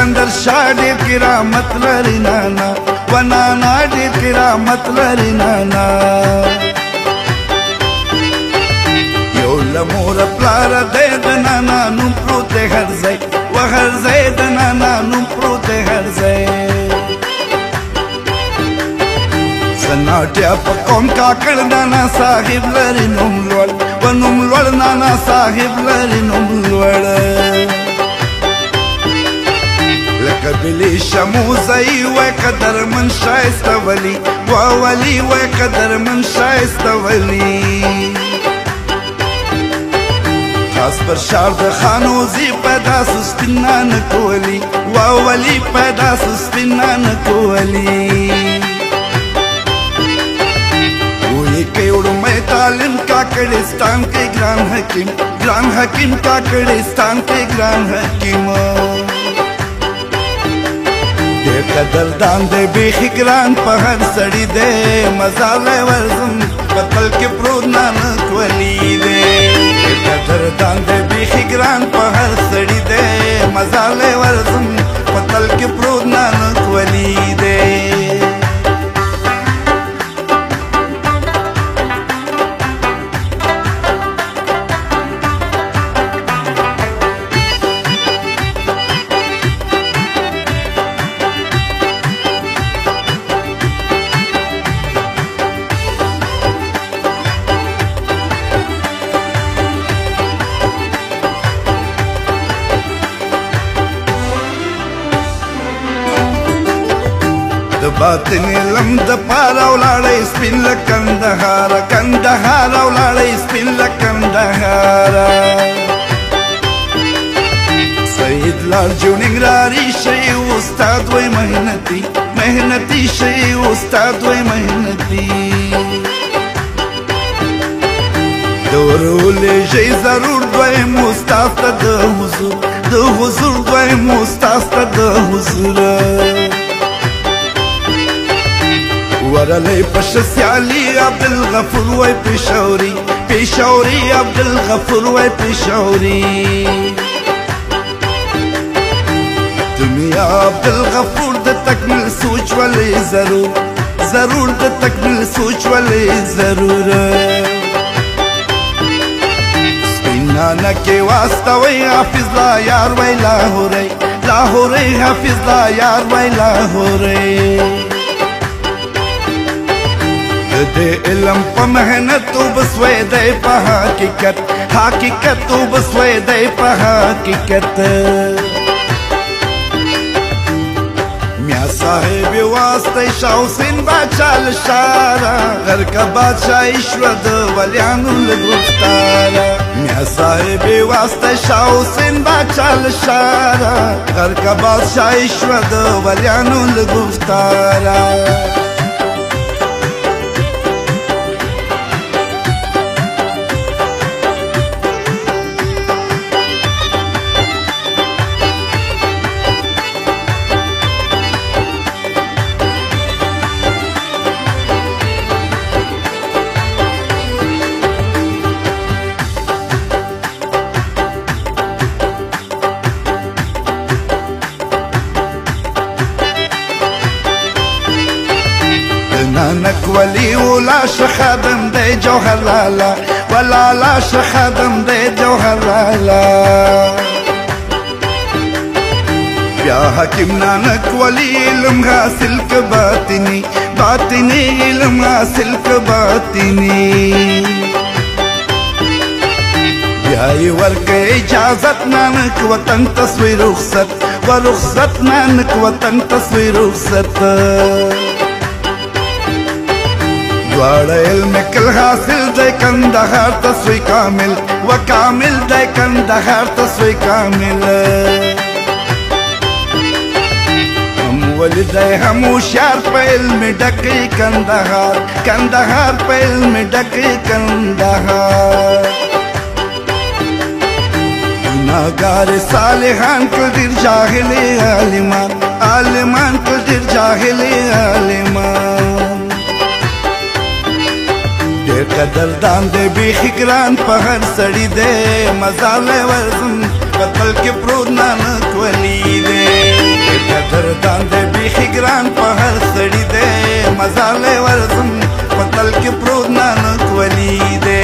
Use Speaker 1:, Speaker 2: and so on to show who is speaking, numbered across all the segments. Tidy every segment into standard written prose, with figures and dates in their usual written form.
Speaker 1: सिकंदर शाह ډېر کرامت لري نانا و نانا ډېر کرامت لري نانا یو لمور پلار دی د نانا نوم پروت دی هر ځای و هر ځای د نانا نوم پروت دی هر ځای سناټیا په قوم کاکړ نانا صاحب لري نوم لوړ و نوم لوړ نانا صاحب لري نوم لوړ لکه بلی شموزی وی قدر من شایسته ولی و ولی وی قدر من شایسته ولی خاص پر شار د خانوزی پیدا سسپینا نکولی و ولی پیدا سسپینا نکولی وی کیوڑو میں تعلیم کاکڑستان کے گران حکیم کاکڑستان کے گران حکیم ډېر قدردان دی بیخي ګران په هر سړي دی مزاله ورځم په تل کې پروت نانک ولی دی ډېر قدردان دی بیخي ګران په هر سړي دی مزاله ورځم په تل کې پروت نانک ولی دی د باطن علم د پاره ولاړی سپین له کندهاره کندهاره ولاړی سپین له کندهاره سید لال جو ننګرهاري شی استاد وی محنتي محنتي شی استاد وی محنتي دورولې شی ضرور دویم استاد ته د حضور دویم استاد ته د حضور ورلی پش سیالی عبدالغفور وی پیشوری عبدالغفور وی پیشوری دنیا عبدالغفور د تکمیل سوچ ولی ضرور د تکمیل سوچ ولی ضرور سپینانا کے واسطہ وی حافظ لا یار وی لاہوری حافظ لا یار وی لاہوری دے علم پا محنت تو بس وی دے پا حقیقت تو بس وی دے پا حقیقت میاں صاحب واسطہ شاہ حسین بادشاہ لشارہ غر کا بادشاہ اشود ولیانو لگفتارہ میاں صاحب واسطہ شاہ حسین بادشاہ لشارہ غر کا بادشاہ اشود ولیانو لگفتارہ نانک ولی اولا شخدم دے جوہر لالا ولالا شخدم دے جوہر لالا بیا حکیم نانک ولی علم حاصل کا باطنی علم حاصل کا باطنی بیائی ورکے اجازت نانک وطن تصویر رخصت و رخصت نانک وطن تصویر رخصت دوارا علم کل حاصل دے کندہار تسوی کامل و کامل دے کندہار تسوی کامل ہم والدے ہم ہوشیار پہ علم ڈکی کندہار پہ علم ڈکی کندہار گناہگار صالحان کل دیر جاہلی عالمان کل دیر جاہلی عالمان ډېر قدردان دی بیخي ګران په هر سړي دی مزاله ورځم په تل کې پروت نانک ولی دی قدردان دی بیخي ګران په هر سړي دی مزاله ورزم پتل کې پروت نانک ولی دی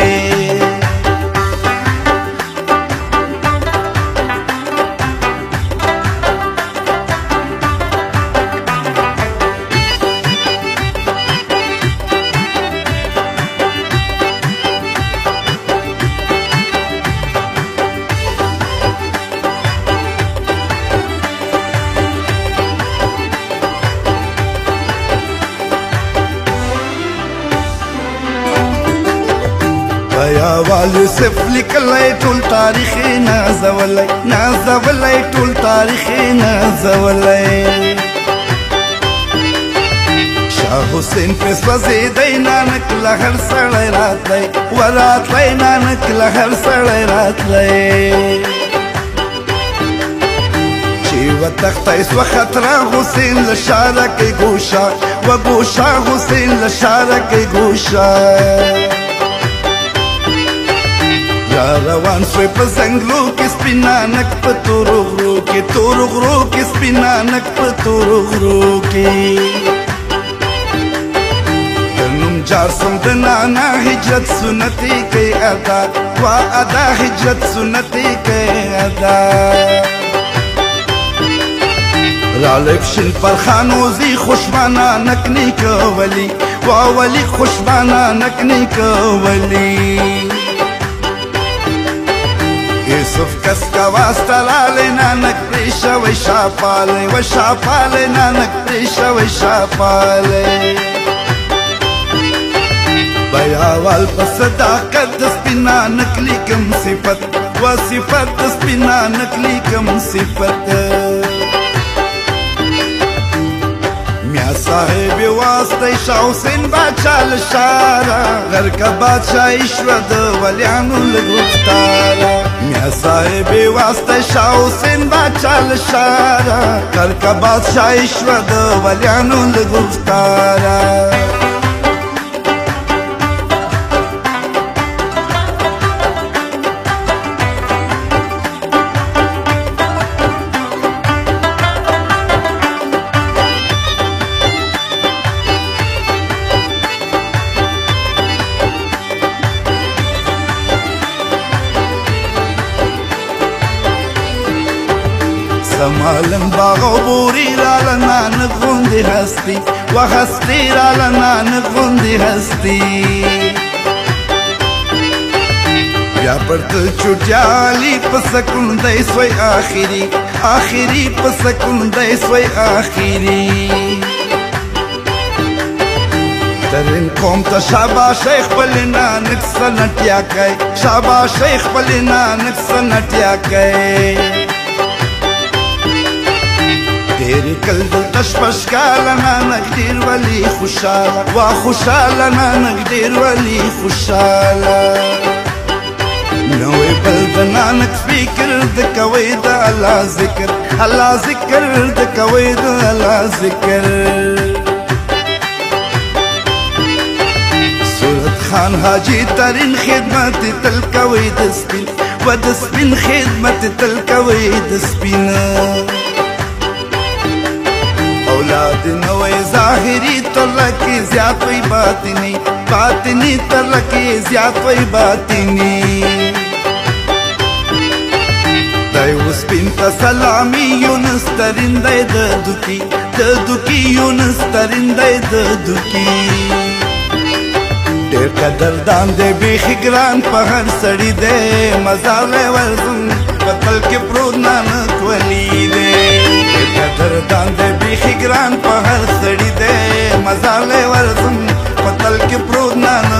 Speaker 1: یاوال یوسف لیکلی ټول تاریخ نازولی ټول تاریخ نازولی شاه حسین په سوځېدی نانک له هر سړی راتلی وراتلی نانک له هر سړی راتلی چې وتښتی سوه خطره حسین له شاره کې ګوشه وګوشه حسین له شاره کې ګوشه یا روان سوی په زنګلو کې سپینانک په تورو غرو کې سپینانک په تورو غرو کې د نوم جار سم د نانا هجرت سنتي کوي ادا وا ادا هجرت سنتي کوي ادا رالب شل پر خانوزی خوشبانا نکنی کولی وا ولی خوشبانا نکنی کولی یوسف کس کا واسطه لاله نانک پریشا و شاپاله نانک پریشا و شاپاله بیاوال په صداقت د سپینانک لیکم صفت و صفت د سپینانک لیکم صفت میا صاحب واسطه شاه حسین باچا لشاره غر کا بادشاہ شود ولیانو لګوختاره میا صاحب واسطه شاه حسین باچا لشاره غر کا بادشاہ شود ولیانو لګوختاره سمالم باغ و بوری رالا نانک غوندی هستی و هستی رالا نانک غوندی هستی بیا پرتل چوٹیالی پسکن دی سوی آخری پسکن دی سوی آخری ترین قوم تا شابا شیخ بلی نانک سنٹیا کئی شابا شیخ بلی نانک سنٹیا کئی تیری کل دل تشپش کالا نانک دیر ولی خوشالا وا خوشالا نانک دیر ولی خوشالا نوی بل دا نانک فکر دکوی دا اللہ ذکر دکوی دا اللہ ذکر صورت خان حاجی ترین خدمت تلکوی دسپین و دسپین خدمت تلکوی دسپین اولاد نوی ظاہری ترلکی زیاد وی باطنی ترلکی زیاد وی باطنی دایو سپین تا سلامی یونس ترندی ددوکی یونس ترندی ددوکی ډیر قدردان دی بیخي ګران په هر سړي دی مزاله ورزم پتل کې پروت نانک ولی دی قدردان دی بیخي ګران په هر سړي دی مزاله ورزم پتل کې پروت نانک